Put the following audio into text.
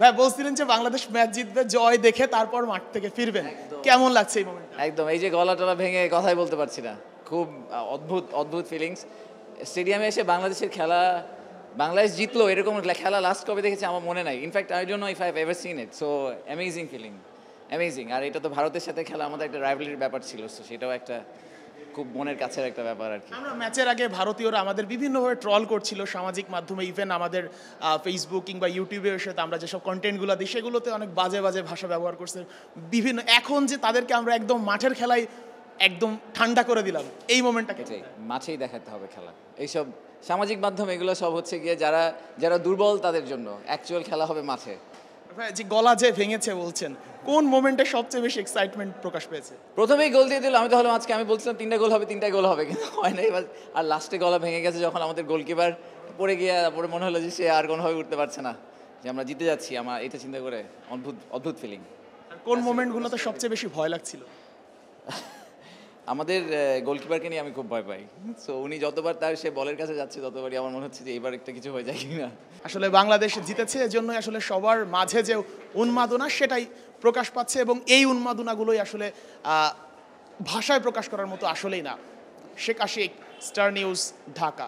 ভাই বলছিলেন যে বাংলাদেশ ম্যাচ জিতবে, জয় দেখে তারপর মাঠ থেকে ফিরবেন, কেমন লাগছে এই মোমেন্ট? একদম, এই যে গলা টলা ভেঙে কথাই বলতে পারছি না, খুব অদ্ভুত অদ্ভুত ফিলিংস। স্টেডিয়ামে এসে বাংলাদেশের খেলা, বাংলাদেশ জিতলো এরকম খেলা লাস্ট কবে দেখেছি আমার মনে নাই। In fact I don't know if I have ever seen it. So amazing feeling, amazing. আর এটা তো ভারতের সাথে খেলা, আমাদের একটা রাইভালরির ব্যাপার ছিল, সো সেটাও একটা খুব মনের কাছের একটা ব্যাপার আর কি। আমরা ম্যাচের আগে ভারতীয়রা আমাদের বিভিন্নভাবে ট্রল করছিল সামাজিক মাধ্যমে, ইভেন আমাদের ফেসবুক কিংবা ইউটিউবে এসে আমরা যেসব কন্টেন্টগুলো দিই সেগুলোতে অনেক বাজে বাজে ভাষা ব্যবহার করছে বিভিন্ন। এখন যে তাদেরকে আমরা একদম মাঠের খেলায় একদম ঠান্ডা করে দিলাম, এই মোমেন্টটাকে মাঠেই দেখাতে হবে খেলা। এইসব সামাজিক মাধ্যম এগুলো সব হচ্ছে গিয়ে যারা যারা দুর্বল তাদের জন্য, অ্যাকচুয়াল খেলা হবে মাঠে। যে গলা যে ভেঙেছে বলছেন, কোন মোমেন্টে সবচেয়ে বেশি এক্সাইটমেন্ট প্রকাশ পেয়েছে? প্রথমেই গোল দিয়ে দিল, আমি তো হলাম আজকে, আমি বলছিলাম 3টা গোল হবে 3টাই গোল হবে, কিন্তু হয় না এবার। আর লাস্টে গলা ভেঙে গেছে যখন আমাদের গোলকিপার পড়ে গিয়ে, তারপরে মনে হলো যে সে আর কোনোভাবে উঠতে পারছে না, যে আমরা জিতে যাচ্ছি। আমার এটা চিন্তা করে অদ্ভুত অদ্ভুত ফিলিং। কোন মোমেন্টগুলোতে সবচেয়ে বেশি ভয় লাগছিল? আমাদের গোলকিপারকে নিয়ে আমি খুব ভয় পাই। সো উনি যতবার তার সে বলের কাছে যাচ্ছে ততবারই আমার মনে হচ্ছে যে এবার একটা কিছু হয়ে যায় কিনা। আসলে বাংলাদেশ জিতেছে, এজন্যই আসলে সবার মাঝে যে উন্মাদনা সেটাই প্রকাশ পাচ্ছে, এবং এই উন্মাদনাগুলোই আসলে ভাষায় প্রকাশ করার মতো আসলেই না। Sheikh Ashik, star news, Dhaka.